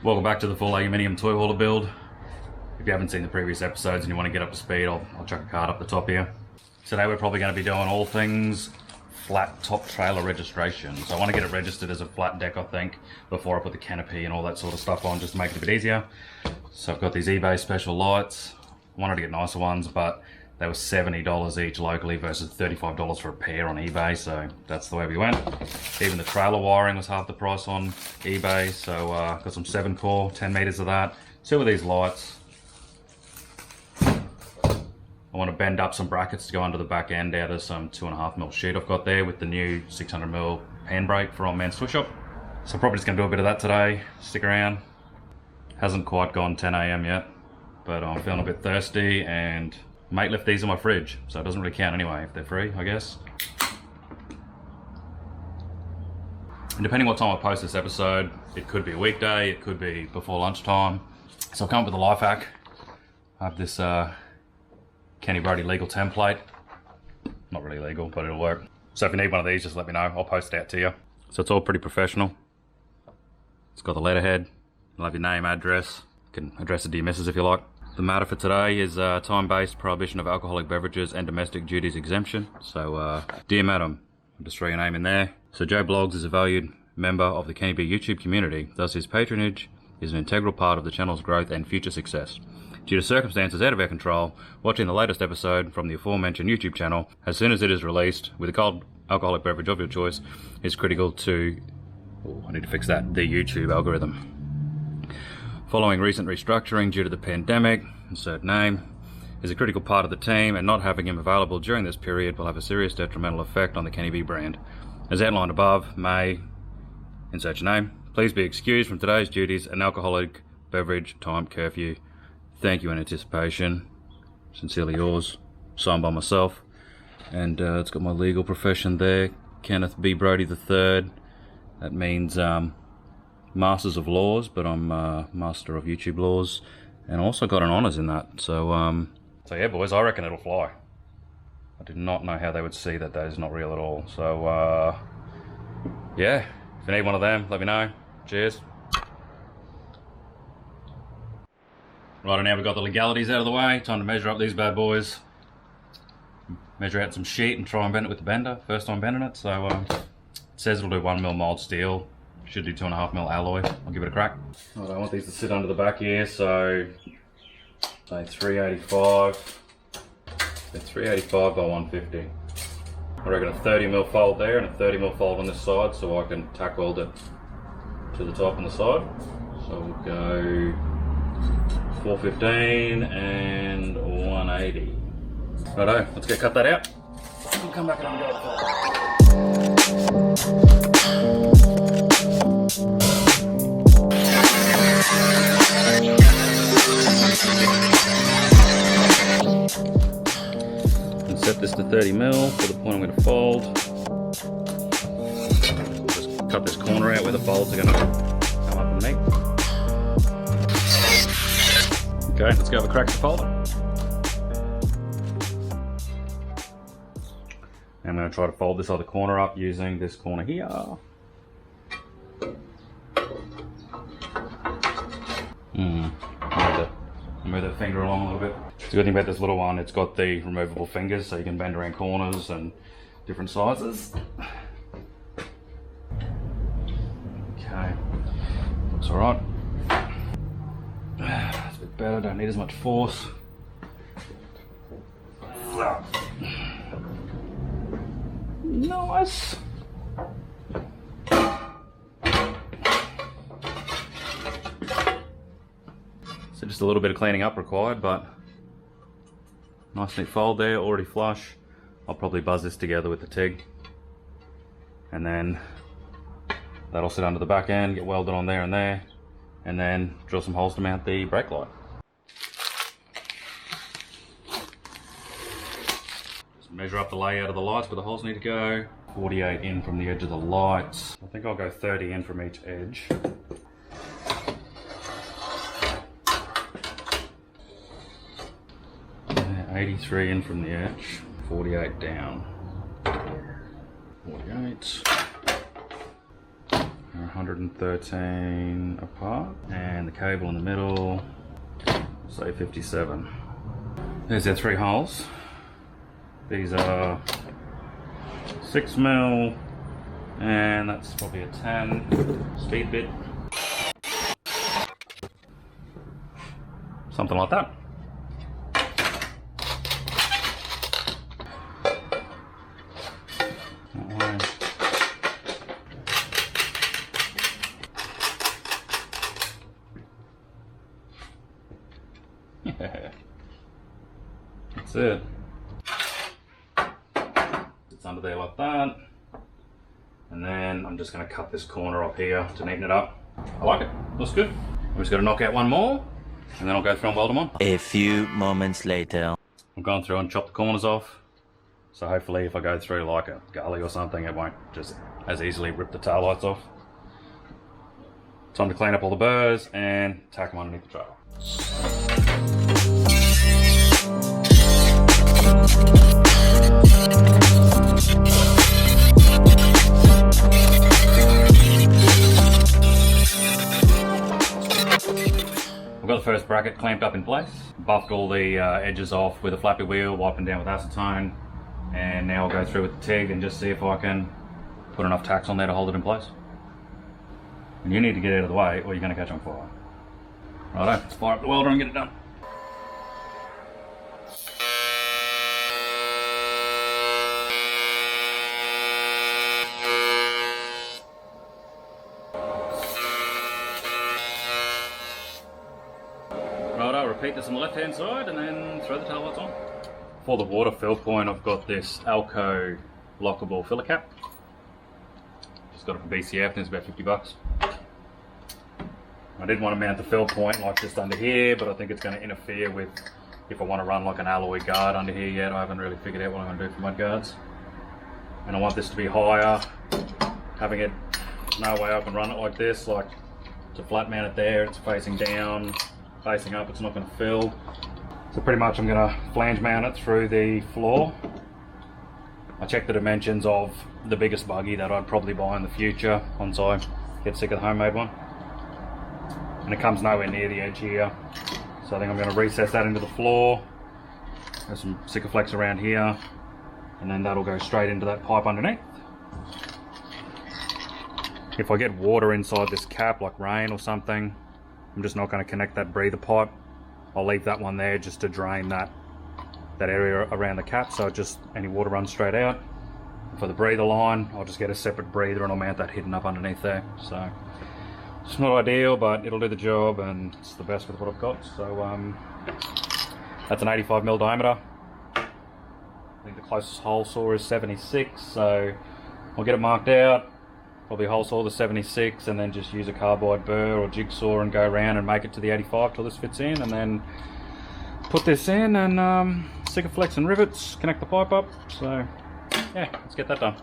Welcome back to the full aluminium toy hauler build. If you haven't seen the previous episodes and you want to get up to speed, I'll chuck a card up the top here. Today we're probably going to be doing all things flat top trailer registration. So I want to get it registered as a flat deck, I think, before I put the canopy and all that sort of stuff on, just to make it a bit easier. So I've got these eBay special lights. I wanted to get nicer ones, but they were $70 each locally versus $35 for a pair on eBay, so that's the way we went. Even the trailer wiring was half the price on eBay, so got some 7 core, 10 meters of that. 2 of these lights. I want to bend up some brackets to go under the back end out of some 2.5mm sheet I've got there with the new 600mm panbrake for Old Man's Toy Shop. So I'm probably just going to do a bit of that today. Stick around. Hasn't quite gone 10 AM yet, but I'm feeling a bit thirsty and mate left these in my fridge, so it doesn't really count anyway if they're free, I guess. And depending what time I post this episode, it could be a weekday, it could be before lunchtime. So I've come up with a life hack. I have this Kenny Brody legal template. Not really legal, but it'll work. So if you need one of these, just let me know. I'll post it out to you. So it's all pretty professional. It's got the letterhead. You'll have your name, address. You can address it to your missus if you like. The matter for today is time-based prohibition of alcoholic beverages and domestic duties exemption. So, dear madam, I'll just throw your name in there. So Joe Bloggs is a valued member of the Kenny B YouTube community. Thus his patronage is an integral part of the channel's growth and future success. Due to circumstances out of our control, watching the latest episode from the aforementioned YouTube channel, as soon as it is released, with a cold alcoholic beverage of your choice, is critical to, I need to fix that, the YouTube algorithm. Following recent restructuring due to the pandemic, insert name, is a critical part of the team, and not having him available during this period will have a serious detrimental effect on the Kenny B brand. As outlined above, may, insert your name, please be excused from today's duties, an alcoholic beverage time curfew. Thank you in anticipation. Sincerely yours, signed by myself. And it's got my legal profession there, Kenneth B. Brody III. That means Masters of Laws, but I'm Master of YouTube Laws, and also got an honours in that. So yeah, boys, I reckon it'll fly. I did not know how they would see that is not real at all. So yeah, if you need one of them, let me know. Cheers. Right, now we've got the legalities out of the way. Time to measure up these bad boys. Measure out some sheet and try and bend it with the bender. First time bending it, so it says it'll do 1mm mild steel. Should do 2.5mm alloy. I'll give it a crack. Right, I want these to sit under the back here, so say 385. They're 385 by 150. I reckon a 30mm fold there and a 30mm fold on this side, so I can tack weld it to the top and the side. So we'll go 415 and 180. Righto, let's go cut that out. We'll come back and have a go at and set this to 30mm for the point I'm going to fold. Just cut this corner out where the folds are going to come up and meet. Okay, let's go have a crack at the folder. I'm going to try to fold this other corner up using this corner here. Move that finger along a little bit. The good thing about this little one, it's got the removable fingers, so you can bend around corners and different sizes. Okay, looks alright. That's a bit better, don't need as much force. Nice. So just a little bit of cleaning up required, but nice neat fold there, already flush. I'll probably buzz this together with the TIG, and then that'll sit under the back end, get welded on there, and then drill some holes to mount the brake light. Just measure up the layout of the lights where the holes need to go. 48 in from the edge of the lights. I think I'll go 30 in from each edge. 83 in from the edge, 48 down, 48, 113 apart, and the cable in the middle. Say 57. There's their 3 holes. These are 6mm, and that's probably a 10 speed bit. Something like that. Yeah. That's it. It's under there like that. And then I'm just going to cut this corner off here to neaten it up. I like it. Looks good. I'm just going to knock out one more, and then I'll go through and weld them on. A few moments later. I've gone through and chopped the corners off. So hopefully if I go through like a gully or something, it won't just as easily rip the tail lights off. Time to clean up all the burrs and tack them underneath the trailer. I've got the first bracket clamped up in place, buffed all the edges off with a flappy wheel, wiping down with acetone, and now I'll go through with the TIG and just see if I can put enough tacks on there to hold it in place. And you need to get out of the way or you're going to catch on fire. Righto, let's fire up the welder and get it done. Righto, repeat this on the left hand side and then throw the tail lights on. For the water fill point, I've got this Alco lockable filler cap. Just got it from BCF, and it's about 50 bucks. I did want to mount the fill point like just under here, but I think it's going to interfere with if I want to run like an alloy guard under here yet. I haven't really figured out what I'm going to do for mud guards. And I want this to be higher. Having it, no way I can run it like this, like to flat mount it there, it's facing down, facing up, it's not going to fill. So pretty much I'm going to flange mount it through the floor. I checked the dimensions of the biggest buggy that I'd probably buy in the future once I get sick of the homemade one. And it comes nowhere near the edge here. So I think I'm going to recess that into the floor. There's some Sikaflex around here. And then that'll go straight into that pipe underneath. If I get water inside this cap, like rain or something, I'm just not going to connect that breather pipe. I'll leave that one there just to drain that area around the cap, so just any water runs straight out. For the breather line, I'll just get a separate breather and I'll mount that hidden up underneath there. So it's not ideal, but it'll do the job, and it's the best with what I've got. So that's an 85mm diameter. I think the closest hole saw is 76, so I'll get it marked out. Probably hole saw the 76 and then just use a carbide burr or jigsaw and go around and make it to the 85 till this fits in, and then put this in and Sikaflex and rivets, connect the pipe up. So yeah, let's get that done.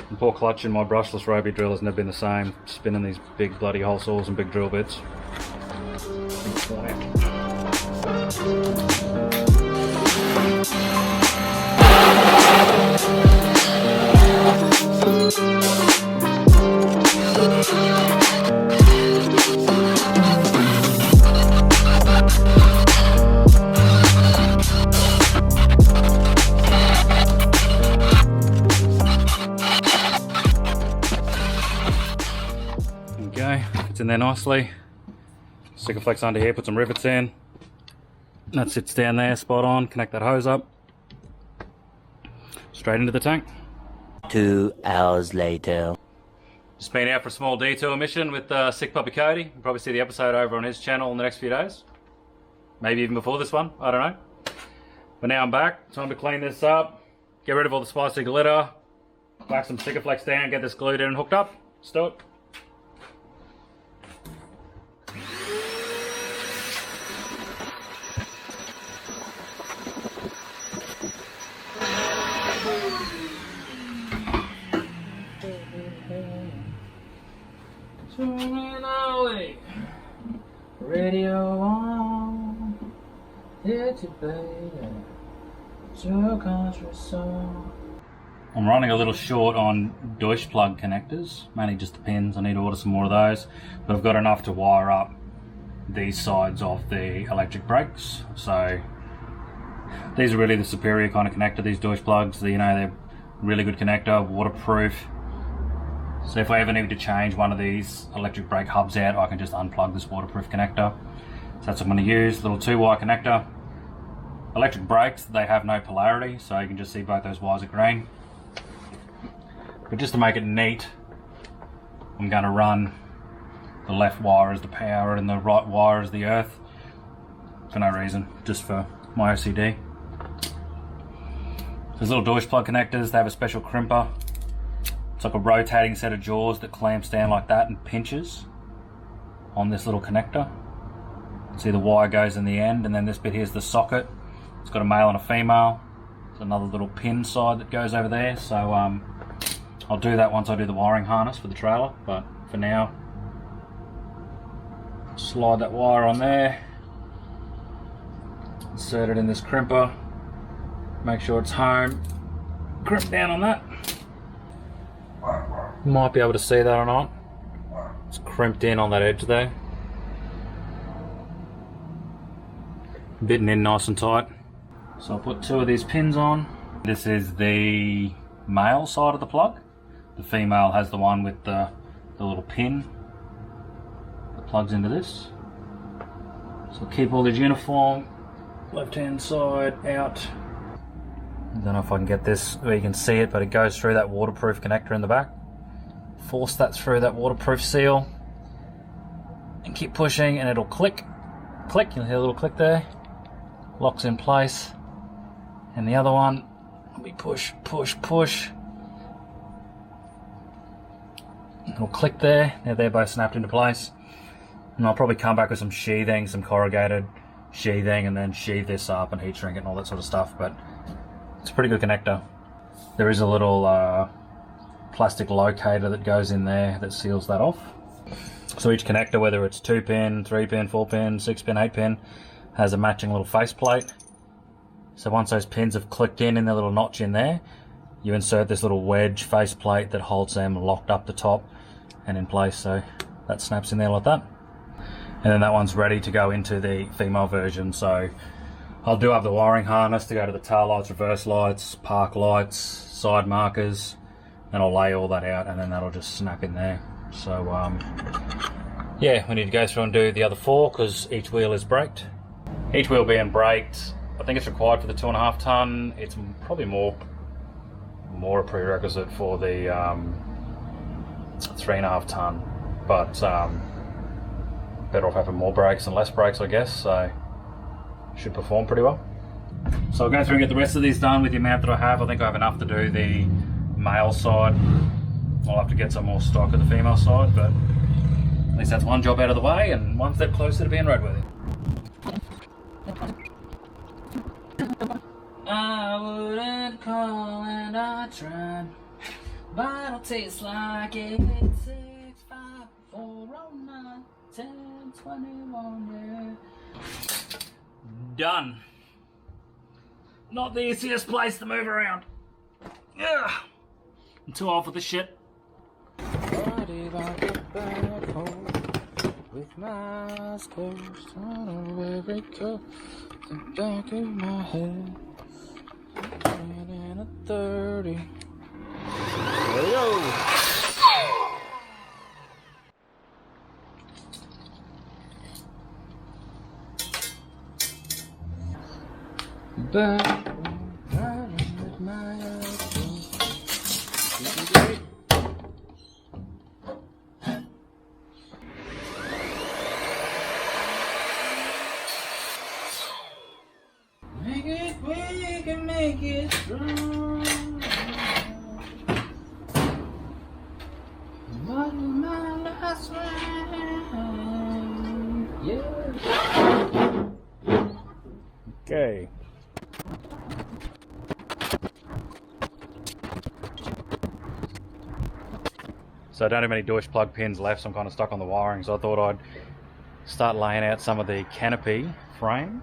And poor clutch in my brushless Roby drill has never been the same, spinning these big bloody hole saws and big drill bits. Okay, it's in there nicely. Sikaflex under here, put some rivets in. That sits down there, spot on. Connect that hose up. Straight into the tank. 2 hours later. Just been out for a small detour mission with Sick Puppy Cody. You'll probably see the episode over on his channel in the next few days. Maybe even before this one, I don't know. But now I'm back. Time to clean this up. Get rid of all the spicy glitter. Whack some Sikaflex down, get this glued in and hooked up. Let's do it. Radio on, it's a baby, it's your country song. I'm running a little short on Deutsch plug connectors, mainly just the pins. I need to order some more of those, but I've got enough to wire up these sides of the electric brakes. So these are really the superior kind of connector, these Deutsch plugs. You know, they're really good connector, waterproof. So if I ever need to change one of these electric brake hubs out, I can just unplug this waterproof connector. So that's what I'm going to use, little 2-wire connector. Electric brakes, they have no polarity, so you can just see both those wires are green. But just to make it neat, I'm going to run the left wire as the power and the right wire as the earth. For no reason, just for my OCD. These little Deutsch plug connectors, they have a special crimper. It's like a rotating set of jaws that clamps down like that and pinches on this little connector. See, the wire goes in the end, and then this bit here's the socket. It's got a male and a female. There's another little pin side that goes over there. So I'll do that once I do the wiring harness for the trailer, but for now, slide that wire on there, insert it in this crimper, make sure it's home, crimp down on that. Might be able to see that or not. It's crimped in on that edge there. Bitten in nice and tight. So I'll put 2 of these pins on. This is the male side of the plug. The female has the one with the little pin that plugs into this. So keep all these uniform. Left hand side out. I don't know if I can get this where you can see it, but it goes through that waterproof connector in the back. Force that through that waterproof seal and keep pushing and it'll click. Click, you'll hear a little click there. Locks in place. And the other one, we push, push, push. It'll click there. Now they're both snapped into place. And I'll probably come back with some sheathing, some corrugated sheathing, and then sheathe this up and heat shrink it and all that sort of stuff. But it's a pretty good connector. There is a little plastic locator that goes in there that seals that off. So each connector, whether it's 2-pin, 3-pin, 4-pin, 6-pin, 8-pin, has a matching little faceplate. So once those pins have clicked in their little notch in there, you insert this little wedge faceplate that holds them locked up the top and in place. So that snaps in there like that. And then that one's ready to go into the female version. So I'll do have the wiring harness to go to the tail lights, reverse lights, park lights, side markers, and I'll lay all that out and then that'll just snap in there. So yeah, we need to go through and do the other 4 because each wheel is braked. Each wheel being braked, I think it's required for the 2.5 ton. It's probably more a prerequisite for the 3.5 ton, but better off having more brakes than less brakes, I guess. So should perform pretty well. So I'll go through and get the rest of these done with the amount that I have. I think I have enough to do the male side. I'll have to get some more stock of the female side, but at least that's one job out of the way and one step closer to being roadworthy. I wouldn't call and I tried, but it'll taste like 8, 6, 5, 4, 9, 10, 21, yeah. Done. Not the easiest place to move around. Ugh. I'm too old for this shit. With my eyes closed on every cup, the back of my head, and a 30. There we go. Back with my eyes closed. We can make it strong. What was my last round? Yeah. Okay. So I don't have any Deutsch plug pins left, so I'm kind of stuck on the wiring. So I thought I'd start laying out some of the canopy frame,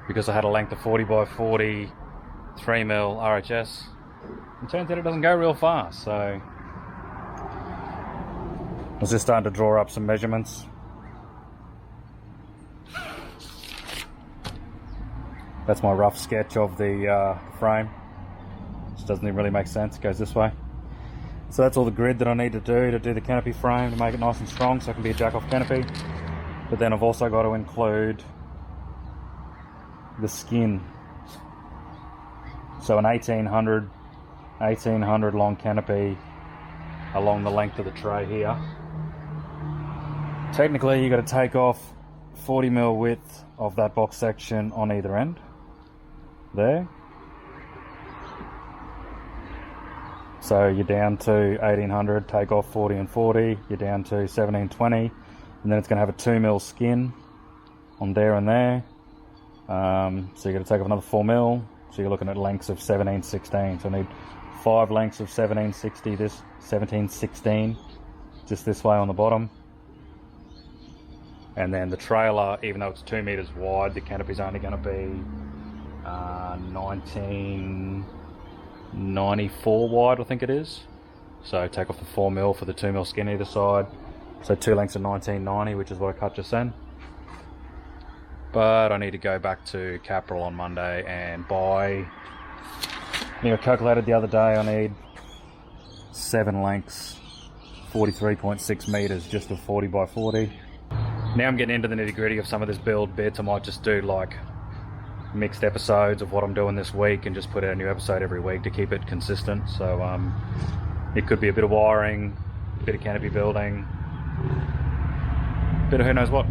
because I had a length of 40 by 40 3mm RHS It turns out it doesn't go real fast, so I was just starting to draw up some measurements. That's my rough sketch of the frame. Which doesn't even really make sense, it goes this way. So that's all the grid that I need to do the canopy frame to make it nice and strong so it can be a jack-off canopy. But then I've also got to include the skin. So an 1800 long canopy along the length of the tray here. Technically you got to take off 40mm width of that box section on either end. There. So you're down to 1800, take off 40 and 40, you're down to 1720, and then it's going to have a 2mm skin on there and there. So you're going to take off another 4mm, so you're looking at lengths of 1716. So I need 5 lengths of 1716, just this way on the bottom. And then the trailer, even though it's 2 meters wide, the canopy's only going to be 1994 wide, I think it is. So take off the 4mm for the 2mm skin either side. So 2 lengths of 1990, which is what I cut just then. But I need to go back to Capral on Monday and buy, I think I calculated the other day, I need 7 lengths, 43.6 meters, just of 40 by 40. Now I'm getting into the nitty gritty of some of this build bits. I might just do like mixed episodes of what I'm doing this week and just put out a new episode every week to keep it consistent. So it could be a bit of wiring, a bit of canopy building, a bit of who knows what.